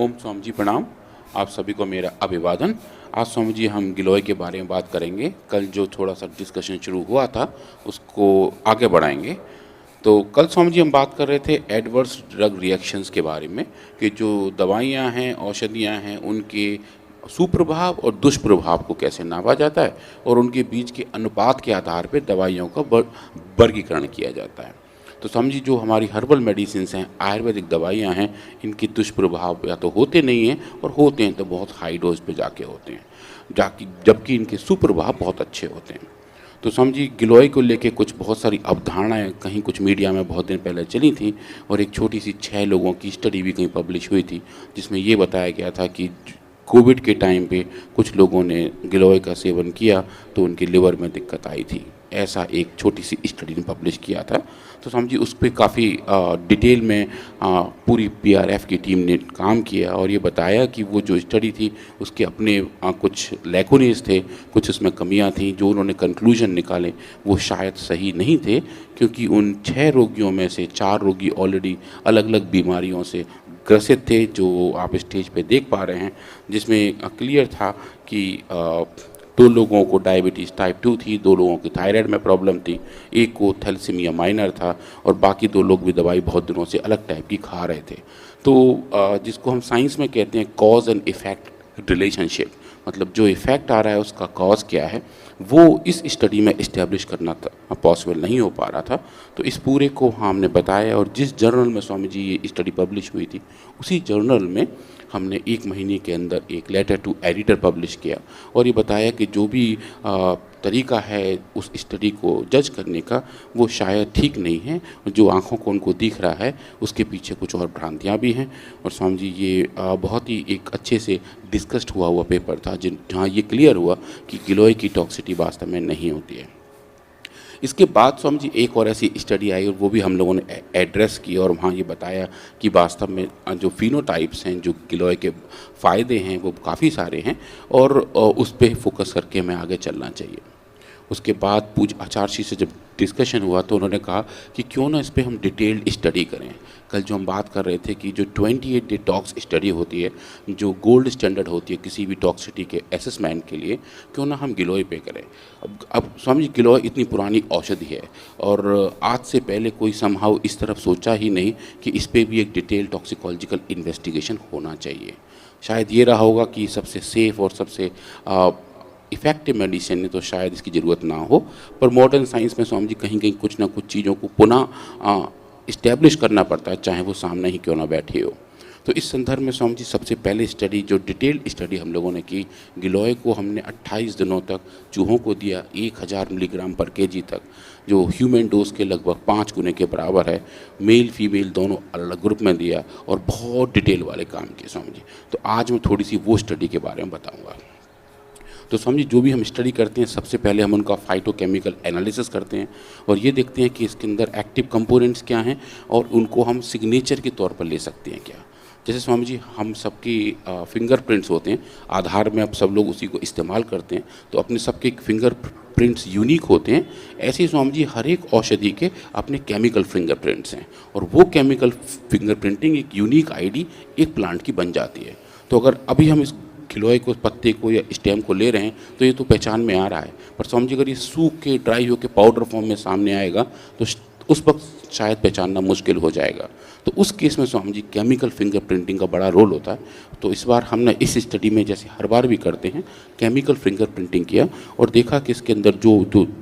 ओम स्वामी जी प्रणाम। आप सभी को मेरा अभिवादन। आज स्वामी जी हम गिलोय के बारे में बात करेंगे। कल जो थोड़ा सा डिस्कशन शुरू हुआ था उसको आगे बढ़ाएंगे। तो कल स्वामी जी हम बात कर रहे थे एडवर्स ड्रग रिएक्शंस के बारे में कि जो दवाइयाँ हैं, औषधियाँ हैं, उनके सुप्रभाव और दुष्प्रभाव को कैसे नापा जाता है और उनके बीच के अनुपात के आधार पर दवाइयों का वर्गीकरण किया जाता है। तो समझिए जो हमारी हर्बल मेडिसिन हैं, आयुर्वेदिक दवाइयाँ हैं, इनके दुष्प्रभाव या तो होते नहीं हैं और होते हैं तो बहुत हाई डोज पे जाके होते हैं, जबकि इनके सुप्रभाव बहुत अच्छे होते हैं। तो समझिए गिलोय को लेके कुछ बहुत सारी अवधारणाएं कहीं कुछ मीडिया में बहुत दिन पहले चली थी और एक छोटी सी 6 लोगों की स्टडी भी कहीं पब्लिश हुई थी जिसमें ये बताया गया था कि कोविड के टाइम पे कुछ लोगों ने गिलोय का सेवन किया तो उनके लिवर में दिक्कत आई थी। ऐसा एक छोटी सी स्टडी ने पब्लिश किया था। तो समझिए उस पर काफ़ी डिटेल में पूरी पीआरएफ की टीम ने काम किया और ये बताया कि वो जो स्टडी थी उसके अपने कुछ लैकुनेस थे, कुछ उसमें कमियां थी। जो उन्होंने कंक्लूजन निकाले वो शायद सही नहीं थे, क्योंकि उन 6 रोगियों में से 4 रोगी ऑलरेडी अलग अलग बीमारियों से ग्रसित थे, जो आप स्टेज पे देख पा रहे हैं, जिसमें क्लियर था कि 2 लोगों को डायबिटीज़ टाइप 2 थी, 2 लोगों की थायराइड में प्रॉब्लम थी, एक को थैलेसीमिया माइनर था और बाकी 2 लोग भी दवाई बहुत दिनों से अलग टाइप की खा रहे थे। तो जिसको हम साइंस में कहते हैं कॉज एंड इफ़ेक्ट रिलेशनशिप, मतलब जो इफ़ेक्ट आ रहा है उसका कॉज क्या है, वो इस स्टडी में इस्टेब्लिश करना पॉसिबल नहीं हो पा रहा था। तो इस पूरे को हमने बताया और जिस जर्नल में स्वामी जी ये स्टडी पब्लिश हुई थी उसी जर्नल में हमने 1 महीने के अंदर एक लेटर टू एडिटर पब्लिश किया और ये बताया कि जो भी तरीका है उस स्टडी को जज करने का वो शायद ठीक नहीं है। जो आंखों को उनको दिख रहा है उसके पीछे कुछ और भ्रांतियाँ भी हैं। और स्वामी जी ये बहुत ही एक अच्छे से डिस्कस्ड हुआ पेपर था जहाँ ये क्लियर हुआ कि गिलोय की टॉक्सिटी वास्तव में नहीं होती है। इसके बाद स्वामी जी एक और ऐसी स्टडी आई और वो भी हम लोगों ने एड्रेस की और वहाँ ये बताया कि वास्तव में जो फिनोटाइप्स हैं, जो गिलोय के फ़ायदे हैं वो काफ़ी सारे हैं और उस पर फोकस करके हमें आगे चलना चाहिए। उसके बाद पूज आचार्य से जब डिस्कशन हुआ तो उन्होंने कहा कि क्यों ना इस पर हम डिटेल्ड स्टडी करें। कल जो हम बात कर रहे थे कि जो 28 डे टॉक्स स्टडी होती है, जो गोल्ड स्टैंडर्ड होती है किसी भी टॉक्सिटी के असेसमेंट के लिए, क्यों ना हम गिलोय पे करें। अब स्वामी जी गिलोय इतनी पुरानी औषधि है और आज से पहले कोई समहाउ इस तरफ सोचा ही नहीं कि इस पर भी एक डिटेल टॉक्सिकोलॉजिकल इन्वेस्टिगेशन होना चाहिए। शायद ये रहा होगा कि सबसे सेफ़ और सबसे इफ़ेक्टिव मेडिसिन है तो शायद इसकी ज़रूरत ना हो, पर मॉडर्न साइंस में स्वामी जी कहीं कहीं कुछ ना कुछ चीज़ों को पुनः इस्टेब्लिश करना पड़ता है, चाहे वो सामने ही क्यों ना बैठे हो। तो इस संदर्भ में स्वामी जी सबसे पहले स्टडी जो डिटेल्ड स्टडी हम लोगों ने की, गिलोय को हमने 28 दिनों तक चूहों को दिया 1000 मिलीग्राम पर केजी तक, जो ह्यूमन डोज के लगभग 5 गुने के बराबर है। मेल फीमेल दोनों अलग ग्रुप में दिया और बहुत डिटेल वाले काम किए स्वामी जी। तो आज मैं थोड़ी सी वो स्टडी के बारे में बताऊँगा। तो समझिए जो भी हम स्टडी करते हैं सबसे पहले हम उनका फाइटोकेमिकल एनालिसिस करते हैं और ये देखते हैं कि इसके अंदर एक्टिव कंपोनेंट्स क्या हैं और उनको हम सिग्नेचर के तौर पर ले सकते हैं क्या। जैसे स्वामी जी हम सबकी फिंगरप्रिंट्स होते हैं, आधार में अब सब लोग उसी को इस्तेमाल करते हैं, तो अपने सबके फिंगरप्रिंट्स यूनिक होते हैं। ऐसे ही स्वामी जी हर एक औषधि के अपने केमिकल फिंगरप्रिंट्स हैं और वो केमिकल फिंगरप्रिंटिंग एक यूनिक आईडी एक प्लांट की बन जाती है। तो अगर अभी हम इस गिलोय को, पत्ते को या स्टेम को ले रहे हैं तो ये तो पहचान में आ रहा है, पर समझ अगर ये सूख के ड्राई होकर पाउडर फॉर्म में सामने आएगा तो उस वक्त शायद पहचानना मुश्किल हो जाएगा। तो उस केस में स्वामी जी केमिकल फिंगरप्रिंटिंग का बड़ा रोल होता है। तो इस बार हमने इस स्टडी में, जैसे हर बार भी करते हैं, केमिकल फिंगरप्रिंटिंग किया और देखा कि इसके अंदर जो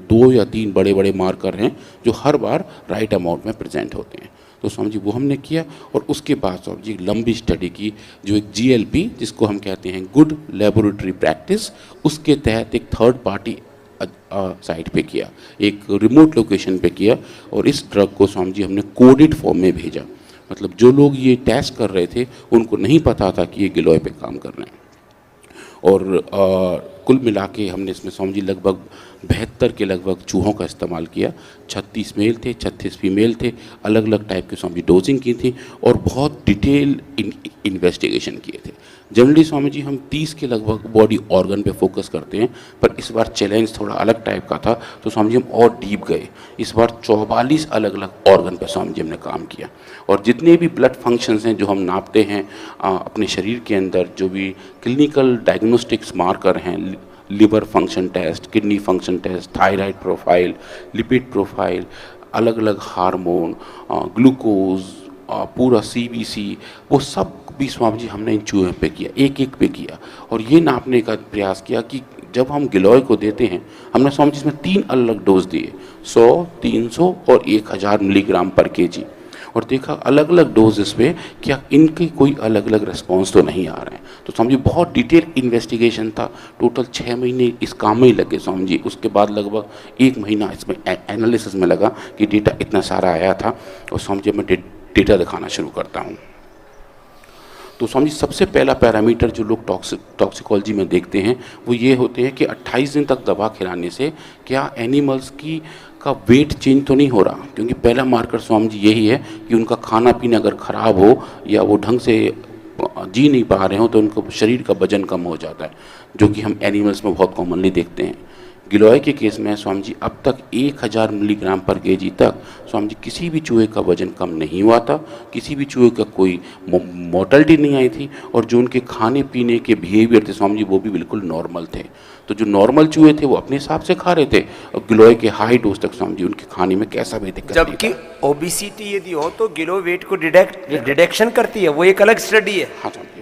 2 या 3 बड़े बड़े मार्कर हैं जो हर बार राइट अमाउंट में प्रेजेंट होते हैं। तो स्वामी जी वो हमने किया और उसके बाद स्वामी जी लंबी स्टडी की जो एक GLP, जिसको हम कहते हैं गुड लेबोरेटरी प्रैक्टिस, उसके तहत एक थर्ड पार्टी साइट पे किया, एक रिमोट लोकेशन पे किया और इस ड्रग को स्वामी जी हमने कोडेड फॉर्म में भेजा। मतलब जो लोग ये टेस्ट कर रहे थे उनको नहीं पता था कि ये गिलोय पे काम कर रहे हैं। और कुल मिला के हमने इसमें स्वामी जी लगभग 72 के लगभग चूहों का इस्तेमाल किया। 36 मेल थे, 36 फीमेल थे, अलग अलग टाइप के स्वामी जी डोजिंग की थी और बहुत डिटेल इन्वेस्टिगेशन किए थे। जनरली स्वामी जी हम 30 के लगभग बॉडी ऑर्गन पे फोकस करते हैं, पर इस बार चैलेंज थोड़ा अलग टाइप का था, तो स्वामी जी हम और डीप गए। इस बार 44 अलग अलग ऑर्गन पे स्वामी जी हमने काम किया, और जितने भी ब्लड फंक्शंस हैं जो हम नापते हैं अपने शरीर के अंदर, जो भी क्लिनिकल डायग्नोस्टिक्स मार्कर हैं, liver function test, kidney function test, thyroid profile, lipid profile, अलग अलग हार्मोन, ग्लूकोज, पूरा सीबीसी, वो सब भी स्वामी जी हमने इन चूहे पे किया, एक एक पे किया, और ये नापने का प्रयास किया कि जब हम गिलोय को देते हैं, हमने स्वामी जी इसमें 3 अलग अलग डोज दिए, 100, 300 और 1000 मिलीग्राम पर केजी, और देखा अलग अलग डोजेस पे क्या इनके कोई अलग अलग रिस्पॉन्स तो नहीं आ रहे हैं। तो स्वामी जी बहुत डिटेल इन्वेस्टिगेशन था, टोटल 6 महीने इस काम में ही लगे स्वामी जी। उसके बाद लगभग 1 महीना इसमें एनालिसिस में लगा कि डेटा इतना सारा आया था, और स्वामी जी मैं डेटा दिखाना शुरू करता हूँ। तो स्वामी जी सबसे पहला पैरामीटर जो लोग टॉक्सिकोलॉजी में देखते हैं वो ये होते हैं कि 28 दिन तक दवा खिलाने से क्या एनिमल्स की का वेट चेंज तो नहीं हो रहा, क्योंकि पहला मार्कर स्वामी जी यही है कि उनका खाना पीना अगर ख़राब हो या वो ढंग से जी नहीं पा रहे हो तो उनको शरीर का वजन कम हो जाता है, जो कि हम एनिमल्स में बहुत कॉमनली देखते हैं। गिलोय के केस में स्वामी जी अब तक 1000 मिलीग्राम पर केजी तक स्वामी जी किसी भी चूहे का वजन कम नहीं हुआ था, किसी भी चूहे का कोई मोर्टलिटी नहीं आई थी, और जो उनके खाने पीने के बिहेवियर थे स्वामी जी वो भी बिल्कुल नॉर्मल थे। तो जो नॉर्मल चूहे थे वो अपने हिसाब से खा रहे थे, और गिलोय के हाई डोज तक स्वामी जी उनके खाने में कैसा भी दिक्कत नहीं था। जबकि ओबेसिटी यदि हो तो गिलो वेट को डिडक्शन करती है, वो एक अलग स्टडी है। हाँ स्वामी जी,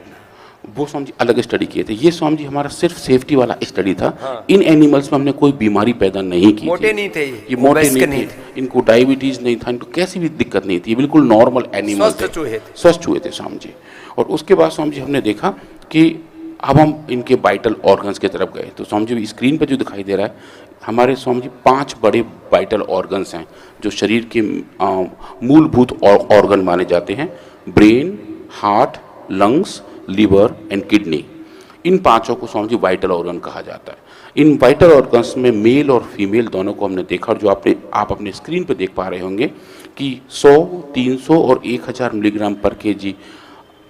वो स्वामी जी अलग स्टडी किए थे। ये स्वामी जी हमारा सिर्फ सेफ्टी वाला स्टडी था। हाँ। इन एनिमल्स में हमने कोई बीमारी पैदा नहीं की मोटे थी। नहीं थे ये मोटे ओबेस्क नहीं थे, इनको डायबिटीज नहीं था, इनको कैसी भी दिक्कत नहीं थी, बिल्कुल नॉर्मल एनिमल स्वस्थ चूहे थे। स्वस्थ चूहे थे स्वामी जी। और उसके बाद स्वामी जी हमने देखा कि अब हम इनके वाइटल ऑर्गन्स की तरफ गए। तो स्वामी जी स्क्रीन पर जो दिखाई दे रहा है, हमारे स्वामी जी 5 बड़े वाइटल ऑर्गन्स हैं जो शरीर के मूलभूत ऑर्गन माने जाते हैं: brain, heart, lungs, liver and kidney. इन 5 को स्वामी जी वाइटल ऑर्गन कहा जाता है। इन वाइटल ऑर्गन्स में मेल और फीमेल दोनों को हमने देखा, और जो आप अपने स्क्रीन पर देख पा रहे होंगे कि 100, 300 और 1000 मिलीग्राम पर केजी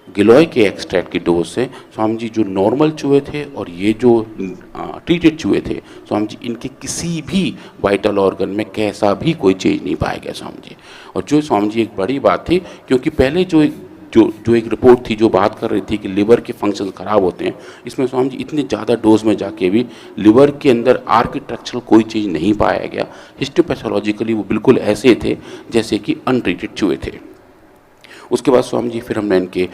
गिलोय के एक्सट्रैक्ट की डोज से स्वामी जी जो नॉर्मल चूहे थे और ये जो ट्रीटेड चूहे थे स्वामी जी, इनके किसी भी वाइटल ऑर्गन में कैसा भी कोई चेंज नहीं पाया गया स्वामी जी। और जो स्वामी जी एक बड़ी बात थी, क्योंकि पहले जो एक रिपोर्ट थी जो बात कर रही थी कि लिवर के फंक्शन खराब होते हैं, इसमें स्वामी जी इतने ज़्यादा डोज में जाके भी लिवर के अंदर आर्किटेक्चरल कोई चीज़ नहीं पाया गया। हिस्टोपैथोलॉजिकली वो बिल्कुल ऐसे थे जैसे कि अनट्रीटेड चूहे थे। उसके बाद स्वामी जी फिर हमने इनके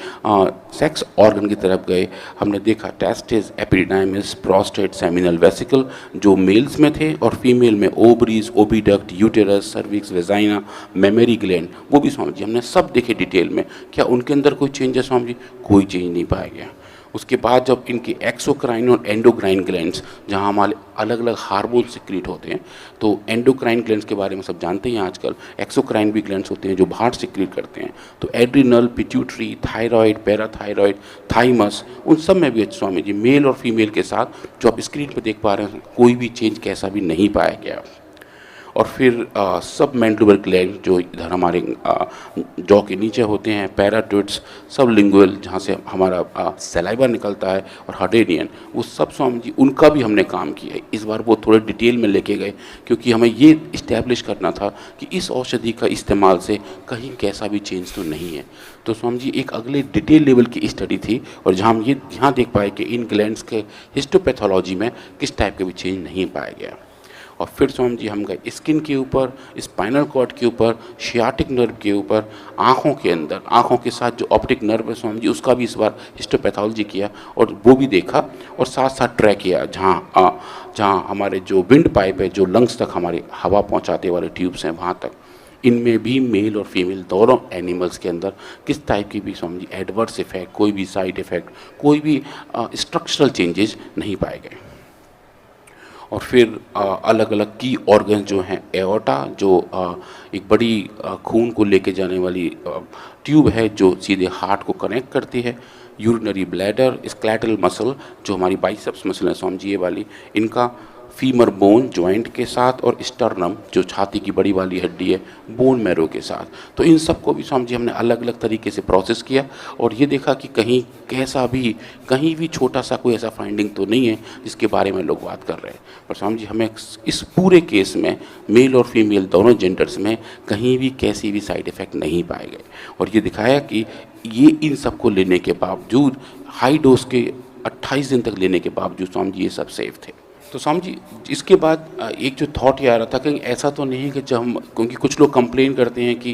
सेक्स ऑर्गन की तरफ गए। हमने देखा testis, epididymis, prostate, seminal vesicle जो मेल्स में थे, और फीमेल में ovaries, oviduct, uterus, cervix, vagina, mammary gland, वो भी स्वामी जी हमने सब देखे डिटेल में। क्या उनके अंदर कोई चेंज है स्वामी जी? कोई चेंज नहीं पाया गया। उसके बाद जब इनके एक्सोक्राइन और एंडोक्राइन ग्लैंड्स, जहाँ हमारे अलग अलग हार्मोन सिक्रीट होते हैं, तो एंडोक्राइन ग्लैंड्स के बारे में सब जानते हैं आजकल। एक्सोक्राइन भी ग्लैंड्स होते हैं जो बाहर सिक्रीट करते हैं, तो adrenal, pituitary, thyroid, parathyroid, thymus, उन सब में भी स्वामी जी मेल और फीमेल के साथ जो आप स्क्रीन पर देख पा रहे हैं कोई भी चेंज कैसा भी नहीं पाया गया। और फिर सब मैंडिबुलर ग्लैंड जो इधर हमारे जॉ के नीचे होते हैं, पैराट्यूड्स, सब लिंगुअल जहाँ से हमारा सलाइवा निकलता है, और हार्डेनियन, वो सब स्वामी जी उनका भी हमने काम किया है। इस बार वो थोड़े डिटेल में लेके गए, क्योंकि हमें ये इस्टेब्लिश करना था कि इस औषधि का इस्तेमाल से कहीं कैसा भी चेंज तो नहीं है। तो स्वामी जी एक अगले डिटेल लेवल की स्टडी थी, और जहाँ हम ये यहाँ देख पाए कि इन ग्लैंड्स के हिस्टोपैथोलॉजी में किस टाइप के भी चेंज नहीं पाया गया। और फिर स्वामी जी हम गए स्किन के ऊपर, स्पाइनल कॉर्ड के ऊपर, शियाटिक नर्व के ऊपर, आँखों के अंदर, आँखों के साथ जो ऑप्टिक नर्व है स्वामी जी उसका भी इस बार हिस्टोपैथोलॉजी किया, और वो भी देखा। और साथ साथ ट्रैक किया जहाँ हमारे जो विंड पाइप है, जो लंग्स तक हमारी हवा पहुँचाते वाले ट्यूब्स हैं, वहाँ तक इनमें भी मेल और फीमेल दोनों एनिमल्स के अंदर किस टाइप की भी स्वामी जी एडवर्स इफेक्ट, कोई भी साइड इफेक्ट, कोई भी स्ट्रक्चरल चेंजेस नहीं पाए गए। और फिर अलग अलग की ऑर्गन जो हैं, एओर्टा जो एक बड़ी खून को लेके जाने वाली ट्यूब है जो सीधे हार्ट को कनेक्ट करती है, यूरिनरी ब्लैडर, स्केलेटल मसल जो हमारी बाइसेप्स मसल है स्वामी जी ये वाली, इनका फीमर बोन जॉइंट के साथ और स्टर्नम जो छाती की बड़ी वाली हड्डी है बोन मैरो के साथ। तो इन सब को भी स्वामी जी हमने अलग अलग तरीके से प्रोसेस किया और ये देखा कि कहीं भी छोटा सा कोई ऐसा फाइंडिंग तो नहीं है जिसके बारे में लोग बात कर रहे हैं। पर स्वामी जी हमें इस पूरे केस में मेल और फीमेल दोनों जेंडर्स में कहीं भी कैसी भी साइड इफ़ेक्ट नहीं पाए गए और ये दिखाया कि ये इन सब को लेने के बावजूद हाई डोज के 28 दिन तक लेने के बावजूद स्वामी जी ये सब सेफ थे। तो स्वामी जी इसके बाद एक जो थॉट ये आ रहा था कि ऐसा तो नहीं है कि जब हम, क्योंकि कुछ लोग कंप्लेन करते हैं कि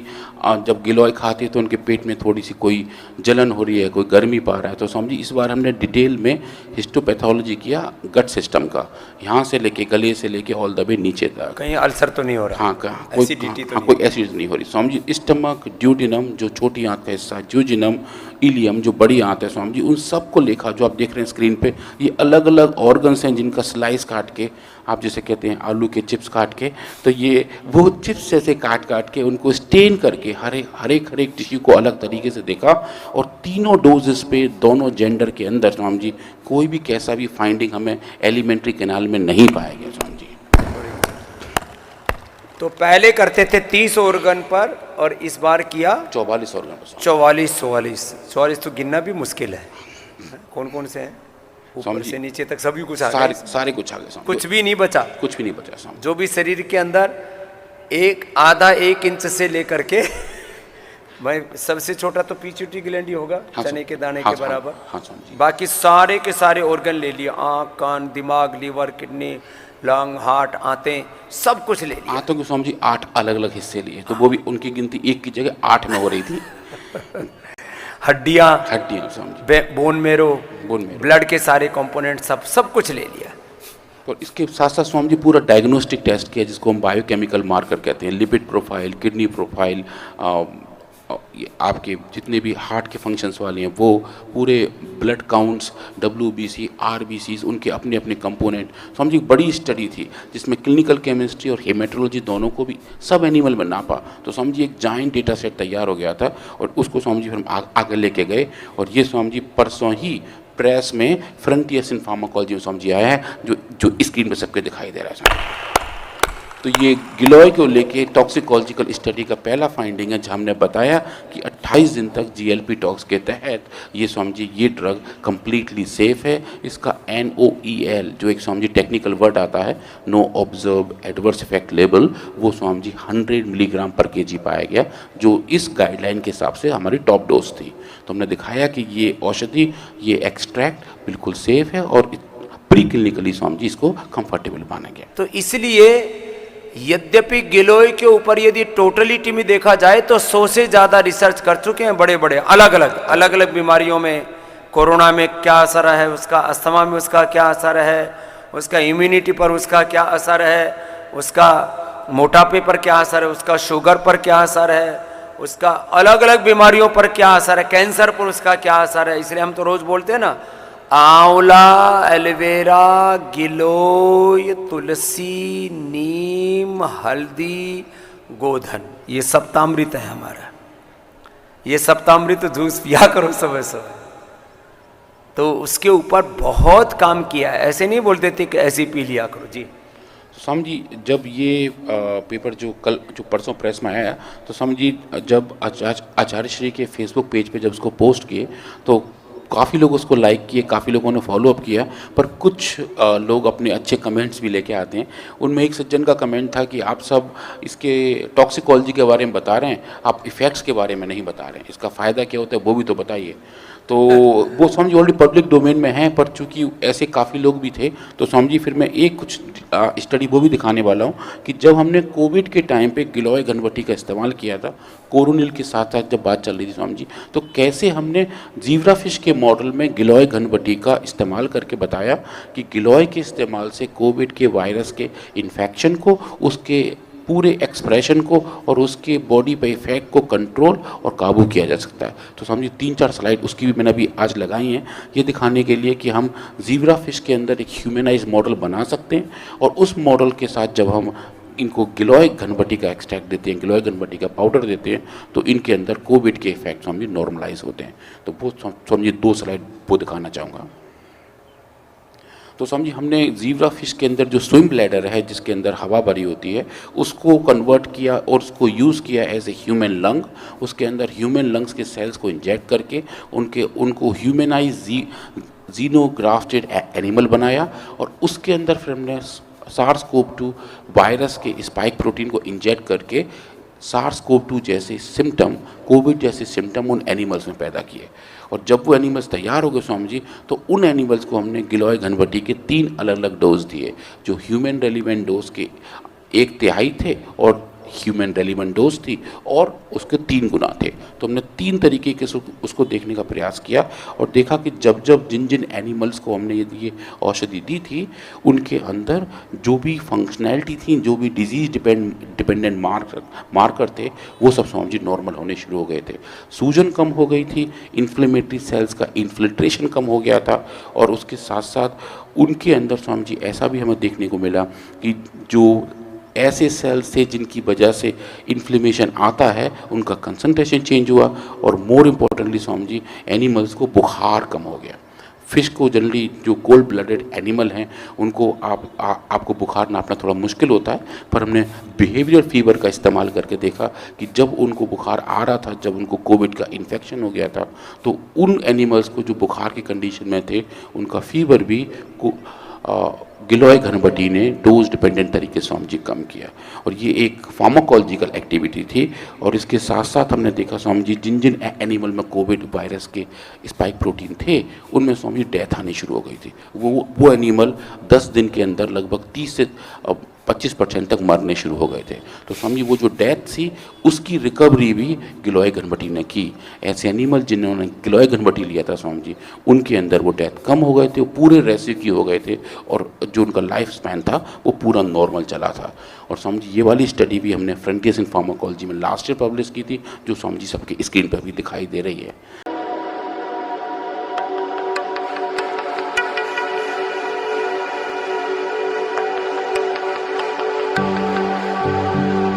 जब गिलोय खाते हैं तो उनके पेट में थोड़ी सी कोई जलन हो रही है, कोई गर्मी पा रहा है। तो स्वामी जी इस बार हमने डिटेल में हिस्टोपैथोलॉजी किया गट सिस्टम का, यहाँ से लेके गले से लेके ऑल द वे नीचे तक। कहीं अल्सर तो नहीं हो रहा? हाँ, कोई एसिडिटी नहीं हो रही स्वामी जी। स्टमक, ड्यूडिनम जो छोटी आंत का हिस्सा, ज्यूजिनम, इलियम जो बड़ी आंत है स्वामी जी, उन सब को लेखा जो आप देख रहे हैं स्क्रीन पे, ये अलग अलग ऑर्गन्स हैं जिनका स्लाइस काट के, आप जैसे कहते हैं आलू के चिप्स काट के, तो ये वो चिप्स जैसे काट के उनको स्टेन करके हर एक टिश्यू को अलग तरीके से देखा और तीनों डोजेस पे दोनों जेंडर के अंदर स्वामी जी कोई भी कैसा भी फाइंडिंग हमें एलिमेंट्री कैनाल में नहीं पाया गया स्वामी जी। तो पहले करते थे 30 ऑर्गन पर और इस बार किया 44 ऑर्गन पर। 44 तो गिनना भी मुश्किल है। कौन कौन से हैं? ऊपर से नीचे तक सभी कुछ आ गए। सारे कुछ आ गए, कुछ भी नहीं बचा। कुछ भी नहीं बचा स्वामी। जो भी शरीर के अंदर आधा एक इंच से लेकर के भाई सबसे छोटा तो पीछूटी ग्लैंड ही होगा, चने के दाने के बराबर। हाँ स्वामी जी। बाकी सारे के सारे ऑर्गन ले लिए, आँख, कान, दिमाग, लीवर, किडनी, लंग, हार्ट, आंतें, सब कुछ ले लिया। आंतों के स्वामी जी 8 अलग अलग हिस्से लिए, तो वो भी उनकी गिनती एक की जगह 8 में हो रही थी। हड्डियाँ Swami ji, bone marrow, blood के सारे कंपोनेंट सब कुछ ले लिया। और इसके साथ साथ स्वामी जी पूरा डायग्नोस्टिक टेस्ट किया जिसको हम बायोकेमिकल मार्कर कहते हैं, लिपिड प्रोफाइल, किडनी प्रोफाइल, आपके जितने भी हार्ट के फंक्शंस वाले हैं वो पूरे, ब्लड काउंट्स, WBC, RBCs, उनके अपने अपने कंपोनेंट। स्वामी जी बड़ी स्टडी थी जिसमें क्लिनिकल केमिस्ट्री और हेमेटोलॉजी दोनों को भी सब एनिमल में नापा। तो स्वामी जी एक जाइंट डेटा सेट तैयार हो गया था और उसको स्वामी जी फिर हम आगे लेके गए और ये स्वामी जी परसों ही प्रेस में फ्रंटियर्स इन फार्माकोलॉजी में स्वामी जी आया है जो स्क्रीन पर सबके दिखाई दे रहा है स्वामी। तो ये गिलोय को लेके टॉक्सिकोलॉजिकल स्टडी का पहला फाइंडिंग है जहाँ हमने बताया कि 28 दिन तक GLP टॉक्स के तहत ये स्वामी जी ये ड्रग कम्प्लीटली सेफ है। इसका NOEL जो एक स्वामी जी टेक्निकल वर्ड आता है, no observe adverse effect level, वो स्वामी जी 100 मिलीग्राम पर kg पाया गया जो इस गाइडलाइन के हिसाब से हमारी टॉप डोज थी। तो हमने दिखाया कि ये औषधि, ये एक्सट्रैक्ट बिल्कुल सेफ है और प्री क्लिनिकली स्वामी जी इसको कंफर्टेबल माना गया। तो इसलिए यद्यपि गिलोय के ऊपर यदि टोटलिटी में देखा जाए तो 100 से ज़्यादा रिसर्च कर चुके हैं बड़े बड़े अलग अलग बीमारियों में। कोरोना में क्या असर है उसका, अस्थमा में उसका क्या असर है, उसका इम्यूनिटी पर उसका क्या असर है, उसका मोटापे पर क्या असर है, उसका शुगर पर क्या असर है, उसका अलग अलग बीमारियों पर क्या असर है, कैंसर पर उसका क्या असर है। इसलिए हम तो रोज़ बोलते हैं ना, आंवला, एलोवेरा, गिलोय, तुलसी, नीम, हल्दी, गोधन, ये सप्तामृत है हमारा। ये सप्तामृत जूस पिया करो सुबह। तो उसके ऊपर बहुत काम किया है, ऐसे नहीं बोलते थे कि ऐसे पी लिया करो जी। स्वामी जी जब ये पेपर जो परसों प्रेस में आया तो स्वामी जी जब आचार्य श्री के फेसबुक पेज पे जब उसको पोस्ट किए तो काफ़ी लोग उसको लाइक किए, काफ़ी लोगों ने फॉलो अप किया, पर कुछ लोग अपने अच्छे कमेंट्स भी लेके आते हैं। उनमें एक सज्जन का कमेंट था कि आप सब इसके टॉक्सिकोलॉजी के बारे में बता रहे हैं, आप इफ़ेक्ट्स के बारे में नहीं बता रहे हैं, इसका फ़ायदा क्या होता है वो भी तो बताइए। तो वो स्वामी जी ऑलरेडी पब्लिक डोमेन में हैं, पर चूंकि ऐसे काफ़ी लोग भी थे तो स्वामी जी फिर मैं एक कुछ स्टडी वो भी दिखाने वाला हूँ कि जब हमने कोविड के टाइम पे गिलोय घनवटी का इस्तेमाल किया था, कोरोनिल के साथ साथ जब बात चल रही थी स्वामी जी, तो कैसे हमने जीब्रा फिश के मॉडल में गिलोय घनवटी का इस्तेमाल करके बताया कि गिलोय के इस्तेमाल से कोविड के वायरस के इन्फेक्शन को, उसके पूरे एक्सप्रेशन को और उसके बॉडी पे इफेक्ट को कंट्रोल और काबू किया जा सकता है। तो समझिए 3-4 स्लाइड उसकी भी मैंने अभी आज लगाई हैं, ये दिखाने के लिए कि हम ज़ीब्रा फिश के अंदर एक ह्यूमनाइज मॉडल बना सकते हैं और उस मॉडल के साथ जब हम इनको गिलोय घनवटी का एक्सट्रैक्ट देते हैं, गिलोय घनवटी का पाउडर देते हैं, तो इनके अंदर कोविड के इफेक्ट समझिए नॉर्मलाइज होते हैं। तो वो समझिए 2 स्लाइड वो दिखाना चाहूँगा। तो समझिए हमने ज़ीब्रा फिश के अंदर जो स्विम ब्लैडर है जिसके अंदर हवा भरी होती है उसको कन्वर्ट किया और उसको यूज़ किया एज ए ह्यूमन लंग। उसके अंदर ह्यूमन लंग्स के सेल्स को इंजेक्ट करके उनको ह्यूमनाइज जीनोग्राफ्टेड एनिमल बनाया और उसके अंदर फिर हमने SARS-CoV-2 वायरस के स्पाइक प्रोटीन को इंजेक्ट करके SARS-CoV-2 जैसे सिम्टम, कोविड जैसे सिम्टम उन एनिमल्स में पैदा किए। और जब वो एनिमल्स तैयार हो गए स्वामी जी, तो उन एनिमल्स को हमने गिलोय घनवटी के 3 अलग अलग डोज दिए, जो ह्यूमन रेलिवेंट डोज के 1/3 थे और ह्यूमन रेलिवेंट डोज थी और उसके 3 गुना थे। तो हमने 3 तरीके के उसको देखने का प्रयास किया और देखा कि जब जब जिन जिन एनिमल्स को हमने ये औषधि दी थी उनके अंदर जो भी फंक्शनैलिटी थी, जो भी डिजीज डिपेंडेंट मार्कर थे, वो सब स्वामी जी नॉर्मल होने शुरू हो गए थे। सूजन कम हो गई थी, इन्फ्लेमेटरी सेल्स का इन्फिल्ट्रेशन कम हो गया था और उसके साथ साथ उनके अंदर स्वामी जी ऐसा भी हमें देखने को मिला कि जो ऐसे सेल्स थे जिनकी वजह से इन्फ्लेमेशन आता है उनका कंसंट्रेशन चेंज हुआ और more importantly Swami ji animals को बुखार कम हो गया। फिश को जनरली जो कोल्ड ब्लडेड एनिमल हैं उनको आपको बुखार नापना थोड़ा मुश्किल होता है, पर हमने बिहेवियर फीवर का इस्तेमाल करके देखा कि जब उनको बुखार आ रहा था, जब उनको कोविड का इन्फेक्शन हो गया था, तो उन एनिमल्स को जो बुखार की कंडीशन में थे उनका फीवर भी गिलोय घनवटी ने डोज डिपेंडेंट तरीके से स्वामी जी कम किया। और ये एक फार्माकोलॉजिकल एक्टिविटी थी। और इसके साथ साथ हमने देखा स्वामी जी जिन जिन एनिमल में कोविड वायरस के स्पाइक प्रोटीन थे उनमें स्वामी जी डेथ आनी शुरू हो गई थी। वो एनिमल 10 दिन के अंदर लगभग 30 से 25% तक मरने शुरू हो गए थे। तो स्वामी जी वो जो डेथ थी उसकी रिकवरी भी गिलोय घनवटी ने की। ऐसे एनिमल जिन्होंने गिलोय घनवटी लिया था स्वामी जी, उनके अंदर वो डेथ कम हो गए थे, वो पूरे रेस्क्यू हो गए थे और जो उनका लाइफ स्पैन था वो पूरा नॉर्मल चला था। और स्वामी जी ये वाली स्टडी भी हमने फ्रंटियर्स इन फार्माकोलॉजी में लास्ट ईयर पब्लिश की थी, जो स्वामी जी सबके स्क्रीन पर भी दिखाई दे रही है।